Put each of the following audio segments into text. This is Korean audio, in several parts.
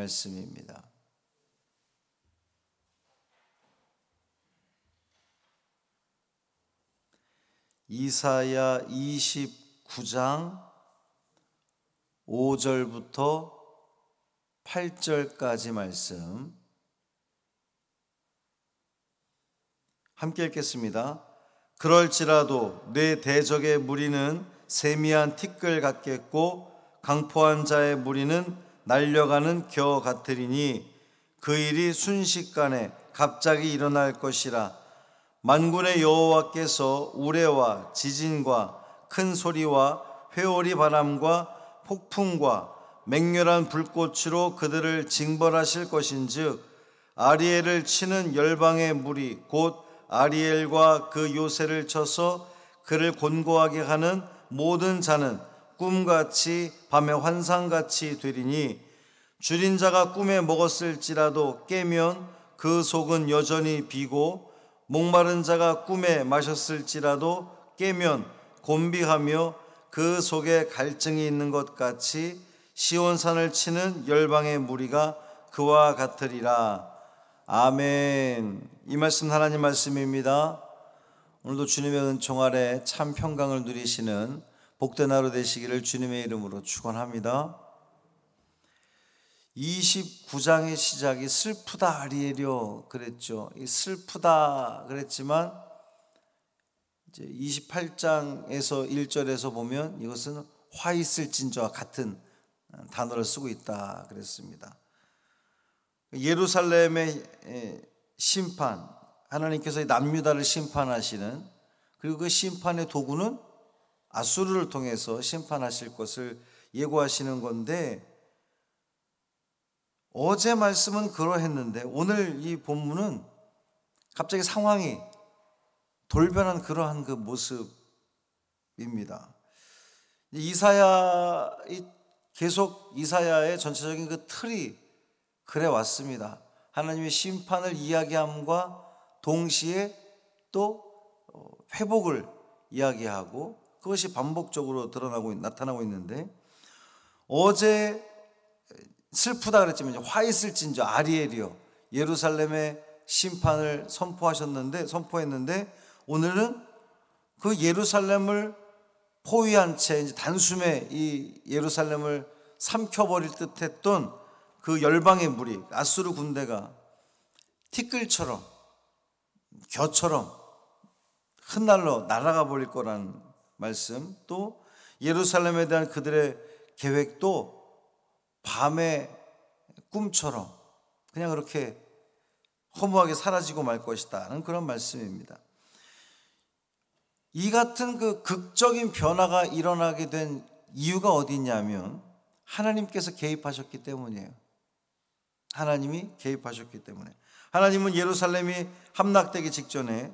말씀입니다. 이사야 29장 5절부터 8절까지 말씀 함께 읽겠습니다. 그럴지라도 내 대적의 무리는 세미한 티끌 같겠고 강포한 자의 무리는 날려가는 겨 같으리니 그 일이 순식간에 갑자기 일어날 것이라. 만군의 여호와께서 우레와 지진과 큰 소리와 회오리 바람과 폭풍과 맹렬한 불꽃으로 그들을 징벌하실 것인즉 아리엘을 치는 열방의 무리 곧 아리엘과 그 요새를 쳐서 그를 곤고하게 하는 모든 자는 꿈같이 밤의 환상같이 되리니 줄인 자가 꿈에 먹었을지라도 깨면 그 속은 여전히 비고 목마른 자가 꿈에 마셨을지라도 깨면 곤비하며 그 속에 갈증이 있는 것 같이 시온산을 치는 열방의 무리가 그와 같으리라. 아멘. 이 말씀 하나님 말씀입니다. 오늘도 주님의 은총 아래 참 평강을 누리시는 복된 하루 되시기를 주님의 이름으로 축원합니다. 29장의 시작이 슬프다 아리엘이여 그랬죠. 이 슬프다 그랬지만 이제 28장에서 1절에서 보면 이것은 화 있을진저와 같은 단어를 쓰고 있다 그랬습니다. 예루살렘의 심판, 하나님께서 남유다를 심판하시는, 그리고 그 심판의 도구는 아수르를 통해서 심판하실 것을 예고하시는 건데, 어제 말씀은 그러했는데 오늘 이 본문은 갑자기 상황이 돌변한 그러한 그 모습입니다. 계속 이사야의 전체적인 그 틀이 그래 왔습니다. 하나님의 심판을 이야기함과 동시에 또 회복을 이야기하고 그것이 반복적으로 나타나고 있는데, 어제 슬프다 그랬지만 화 있을진저 아리엘이요 예루살렘의 심판을 선포했는데 오늘은 그 예루살렘을 포위한 채 이제 단숨에 이 예루살렘을 삼켜버릴 듯했던 그 열방의 무리 아수르 군대가 티끌처럼 겨처럼 흩날러 날아가 버릴 거라는 말씀, 또 예루살렘에 대한 그들의 계획도 밤의 꿈처럼 그냥 그렇게 허무하게 사라지고 말 것이다는 그런 말씀입니다. 이 같은 그 극적인 변화가 일어나게 된 이유가 어디 있냐면 하나님께서 개입하셨기 때문이에요. 하나님이 개입하셨기 때문에. 하나님은 예루살렘이 함락되기 직전에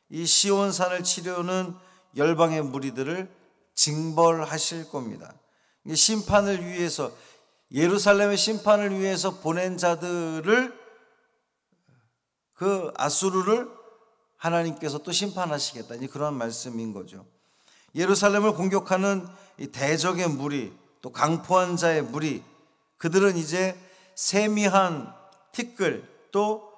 이 시온산을 치려는 열방의 무리들을 징벌하실 겁니다. 심판을 위해서, 예루살렘의 심판을 위해서 보낸 자들을, 그 아수르를 하나님께서 또 심판하시겠다, 그런 말씀인 거죠. 예루살렘을 공격하는 이 대적의 무리, 또 강포한 자의 무리, 그들은 이제 세미한 티끌, 또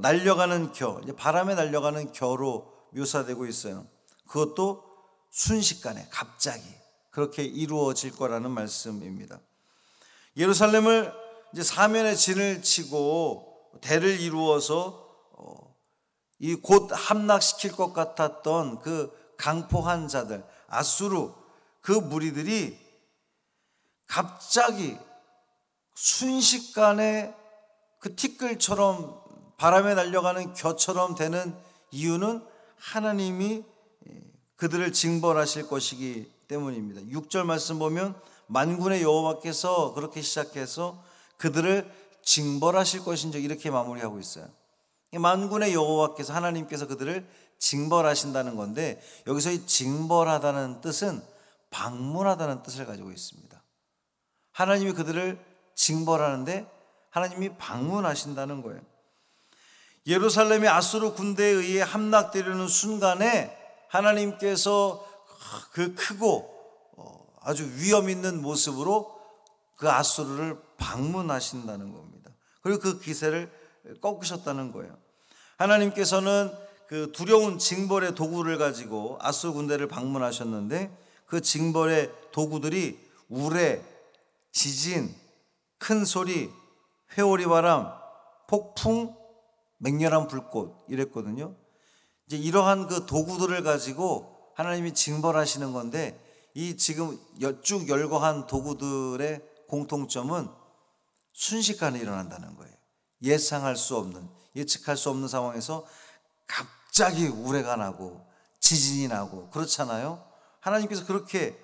날려가는 겨, 이제 바람에 날려가는 겨로 묘사되고 있어요. 그것도 순식간에 갑자기 그렇게 이루어질 거라는 말씀입니다. 예루살렘을 이제 사면에 진을 치고 대를 이루어서 이 곧 함락시킬 것 같았던 그 강포한 자들, 아수르 그 무리들이 갑자기 순식간에 그 티끌처럼 바람에 날려가는 겨처럼 되는 이유는 하나님이 그들을 징벌하실 것이기 때문입니다. 6절 말씀 보면 만군의 여호와께서 그렇게 시작해서 그들을 징벌하실 것인지 이렇게 마무리하고 있어요. 만군의 여호와께서, 하나님께서 그들을 징벌하신다는 건데, 여기서 이 징벌하다는 뜻은 방문하다는 뜻을 가지고 있습니다. 하나님이 그들을 징벌하는데 하나님이 방문하신다는 거예요. 예루살렘이 아수르 군대에 의해 함락되려는 순간에 하나님께서 그 크고 아주 위험 있는 모습으로 그 아수르를 방문하신다는 겁니다. 그리고 그 기세를 꺾으셨다는 거예요. 하나님께서는 그 두려운 징벌의 도구를 가지고 아수르 군대를 방문하셨는데 그 징벌의 도구들이 우레, 지진, 큰 소리, 회오리 바람, 폭풍, 맹렬한 불꽃 이랬거든요. 이제 이러한 그 도구들을 가지고 하나님이 징벌하시는 건데 이 지금 쭉 열거한 도구들의 공통점은 순식간에 일어난다는 거예요. 예상할 수 없는, 예측할 수 없는 상황에서 갑자기 우레가 나고 지진이 나고 그렇잖아요. 하나님께서 그렇게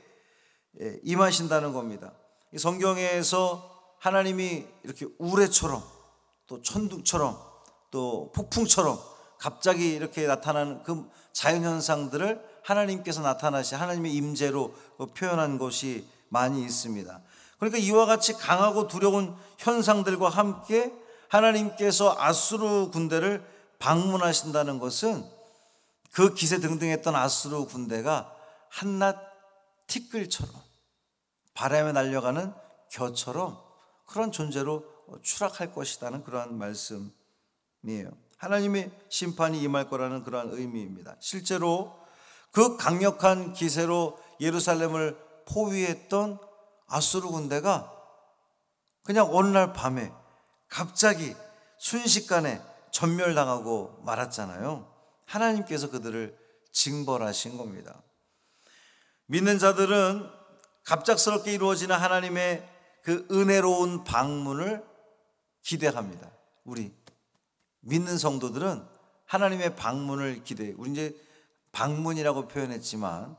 임하신다는 겁니다. 이 성경에서 하나님이 이렇게 우레처럼 또 천둥처럼 또 폭풍처럼 갑자기 이렇게 나타나는 그 자연현상들을 하나님께서 나타나신 하나님의 임재로 표현한 것이 많이 있습니다. 그러니까 이와 같이 강하고 두려운 현상들과 함께 하나님께서 아수르 군대를 방문하신다는 것은 그 기세등등했던 아수르 군대가 한낱 티끌처럼 바람에 날려가는 겨처럼 그런 존재로 추락할 것이라는 그러한 말씀이에요. 하나님의 심판이 임할 거라는 그러한 의미입니다. 실제로 그 강력한 기세로 예루살렘을 포위했던 아수르 군대가 그냥 어느 날 밤에 갑자기 순식간에 전멸당하고 말았잖아요. 하나님께서 그들을 징벌하신 겁니다. 믿는 자들은 갑작스럽게 이루어지는 하나님의 그 은혜로운 방문을 기대합니다. 우리 믿는 성도들은 하나님의 방문을 기대해요. 우리 이제 방문이라고 표현했지만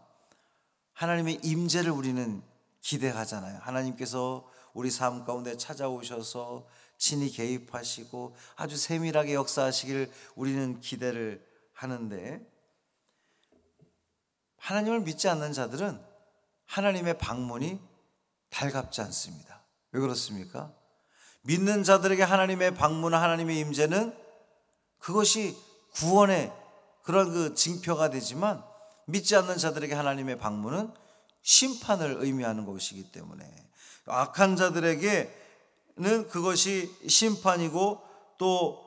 하나님의 임재를 우리는 기대하잖아요. 하나님께서 우리 삶 가운데 찾아오셔서 친히 개입하시고 아주 세밀하게 역사하시길 우리는 기대를 하는데, 하나님을 믿지 않는 자들은 하나님의 방문이 달갑지 않습니다. 왜 그렇습니까? 믿는 자들에게 하나님의 방문, 하나님의 임재는 그것이 구원의 그런 그 징표가 되지만, 믿지 않는 자들에게 하나님의 방문은 심판을 의미하는 것이기 때문에 악한 자들에게는 그것이 심판이고, 또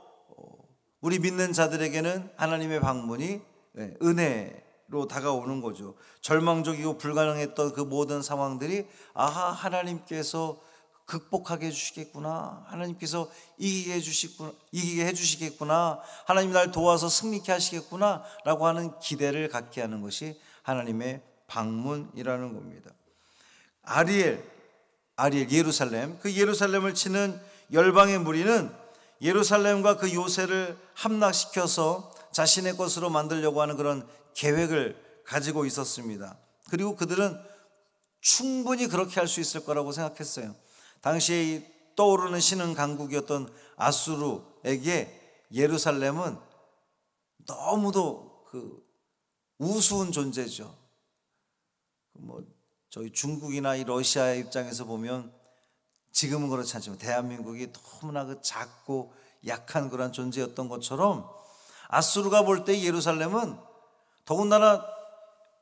우리 믿는 자들에게는 하나님의 방문이 은혜로 다가오는 거죠. 절망적이고 불가능했던 그 모든 상황들이 아하, 하나님께서 극복하게 해주시겠구나, 하나님께서 이기게 해주시겠구나, 하나님 날 도와서 승리케 하시겠구나 라고 하는 기대를 갖게 하는 것이 하나님의 방문이라는 겁니다. 아리엘 예루살렘, 그 예루살렘을 치는 열방의 무리는 예루살렘과 그 요새를 함락시켜서 자신의 것으로 만들려고 하는 그런 계획을 가지고 있었습니다. 그리고 그들은 충분히 그렇게 할 수 있을 거라고 생각했어요. 당시에 떠오르는 신흥 강국이었던 아수르에게 예루살렘은 너무도 그 우스운 존재죠. 저희 중국이나 이 러시아의 입장에서 보면 지금은 그렇지 않지만 대한민국이 너무나 그 작고 약한 그런 존재였던 것처럼 아수르가 볼 때 예루살렘은 더군다나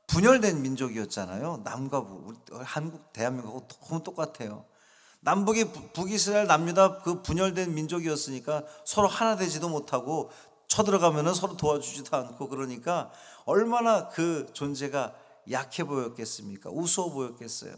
분열된 민족이었잖아요. 남과 북, 한국, 대한민국하고 너무 똑같아요. 남북이 북이스라엘 남유다 그 분열된 민족이었으니까 서로 하나 되지도 못하고 쳐들어가면은 서로 도와주지도 않고, 그러니까 얼마나 그 존재가 약해 보였겠습니까? 우스워 보였겠어요.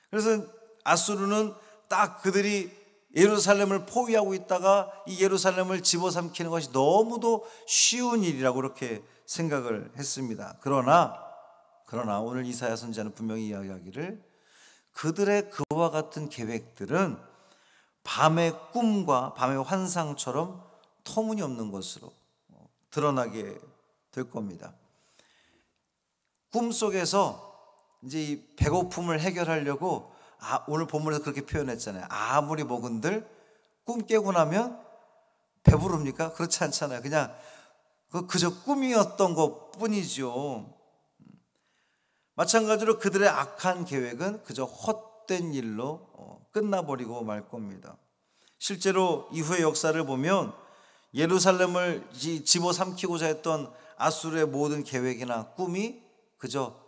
그래서 아수르는 딱 그들이 예루살렘을 포위하고 있다가 이 예루살렘을 집어삼키는 것이 너무도 쉬운 일이라고 그렇게 생각을 했습니다. 그러나 오늘 이사야 선지자는 분명히 이야기하기를 그들의 그와 같은 계획들은 밤의 꿈과 밤의 환상처럼 터무니없는 것으로 드러나게 될 겁니다. 꿈속에서 이제 이 배고픔을 해결하려고 오늘 본문에서 그렇게 표현했잖아요. 아무리 먹은들 꿈 깨고 나면 배부릅니까? 그렇지 않잖아요. 그냥 그저 꿈이었던 것 뿐이죠. 마찬가지로 그들의 악한 계획은 그저 헛된 일로 끝나버리고 말 겁니다. 실제로 이후의 역사를 보면 예루살렘을 집어삼키고자 했던 아수르의 모든 계획이나 꿈이 그저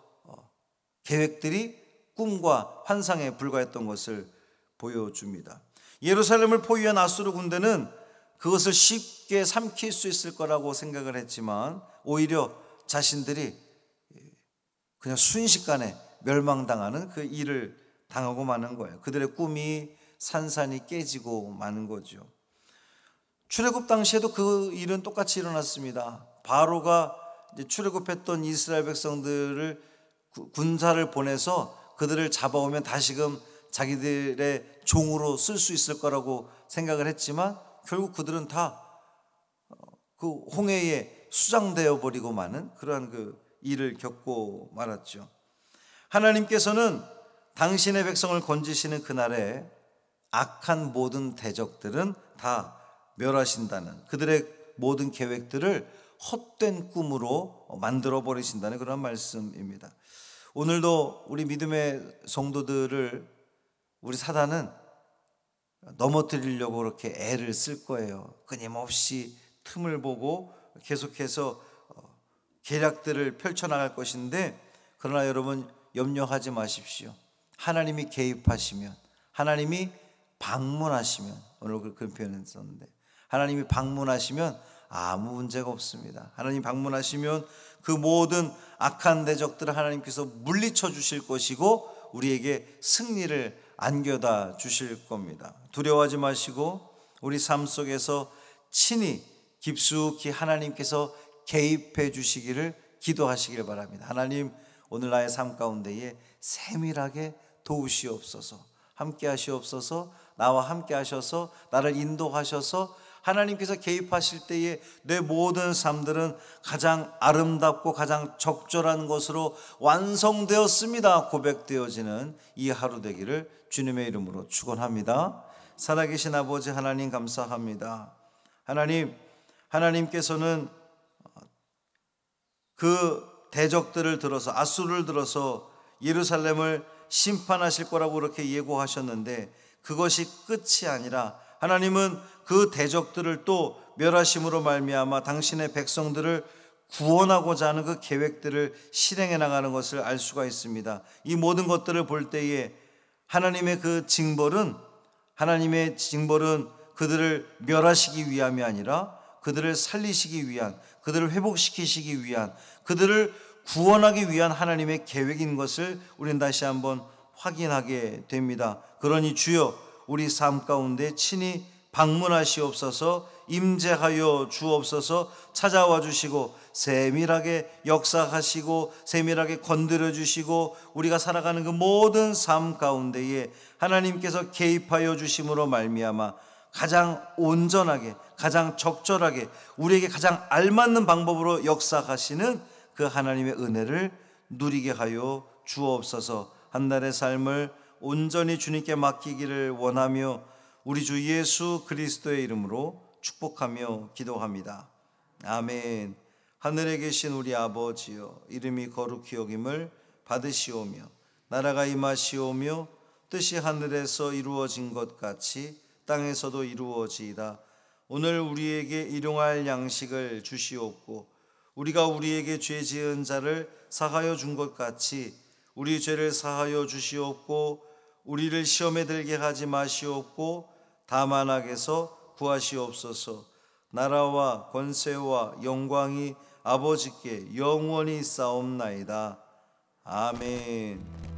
계획들이 꿈과 환상에 불과했던 것을 보여줍니다. 예루살렘을 포위한 아수르 군대는 그것을 쉽게 삼킬 수 있을 거라고 생각을 했지만 오히려 자신들이 그냥 순식간에 멸망당하는 그 일을 당하고 마는 거예요. 그들의 꿈이 산산이 깨지고 마는 거죠. 출애굽 당시에도 그 일은 똑같이 일어났습니다. 바로가 이제 출애굽했던 이스라엘 백성들을 군사를 보내서 그들을 잡아오면 다시금 자기들의 종으로 쓸 수 있을 거라고 생각을 했지만 결국 그들은 다 그 홍해에 수장되어 버리고 마는 그러한 그 일을 겪고 말았죠. 하나님께서는 당신의 백성을 건지시는 그날에 악한 모든 대적들은 다 멸하신다는, 그들의 모든 계획들을 헛된 꿈으로 만들어 버리신다는 그런 말씀입니다. 오늘도 우리 믿음의 성도들을 우리 사단은 넘어뜨리려고 그렇게 애를 쓸 거예요. 끊임없이 틈을 보고 계속해서 계략들을 펼쳐나갈 것인데, 그러나 여러분 염려하지 마십시오. 하나님이 개입하시면, 하나님이 방문하시면, 오늘 그런 표현을 썼는데, 하나님이 방문하시면 아무 문제가 없습니다. 하나님 방문하시면 그 모든 악한 대적들을 하나님께서 물리쳐 주실 것이고 우리에게 승리를 안겨다 주실 겁니다. 두려워하지 마시고 우리 삶 속에서 친히 깊숙이 하나님께서 개입해 주시기를 기도하시길 바랍니다. 하나님, 오늘 나의 삶 가운데에 세밀하게 도우시옵소서, 함께 하시옵소서, 나와 함께 하셔서 나를 인도하셔서 하나님께서 개입하실 때에 내 모든 삶들은 가장 아름답고 가장 적절한 것으로 완성되었습니다 고백되어지는 이 하루 되기를 주님의 이름으로 축원합니다. 살아계신 아버지 하나님 감사합니다. 하나님께서는 그 대적들을 들어서, 아수르를 들어서 예루살렘을 심판하실 거라고 그렇게 예고하셨는데 그것이 끝이 아니라 하나님은 그 대적들을 또 멸하심으로 말미암아 당신의 백성들을 구원하고자 하는 그 계획들을 실행해 나가는 것을 알 수가 있습니다. 이 모든 것들을 볼 때에 하나님의 징벌은 그들을 멸하시기 위함이 아니라 그들을 살리시기 위한, 그들을 회복시키시기 위한, 그들을 구원하기 위한 하나님의 계획인 것을 우리는 다시 한번 확인하게 됩니다. 그러니 주여 우리 삶 가운데 친히 방문하시옵소서, 임재하여 주옵소서, 찾아와 주시고 세밀하게 역사하시고 세밀하게 건드려 주시고 우리가 살아가는 그 모든 삶 가운데에 하나님께서 개입하여 주심으로 말미암아 가장 온전하게, 가장 적절하게, 우리에게 가장 알맞는 방법으로 역사하시는 그 하나님의 은혜를 누리게 하여 주옵소서. 한 달의 삶을 온전히 주님께 맡기기를 원하며 우리 주 예수 그리스도의 이름으로 축복하며 기도합니다. 아멘. 하늘에 계신 우리 아버지여, 이름이 거룩히 여김을 받으시오며 나라가 임하시오며 뜻이 하늘에서 이루어진 것 같이 땅에서도 이루어지이다. 오늘 우리에게 일용할 양식을 주시옵고 우리가 우리에게 죄 지은 자를 사하여 준 것 같이 우리 죄를 사하여 주시옵고 우리를 시험에 들게 하지 마시옵고 다만 악에서 구하시옵소서. 나라와 권세와 영광이 아버지께 영원히 있사옵나이다. 아멘.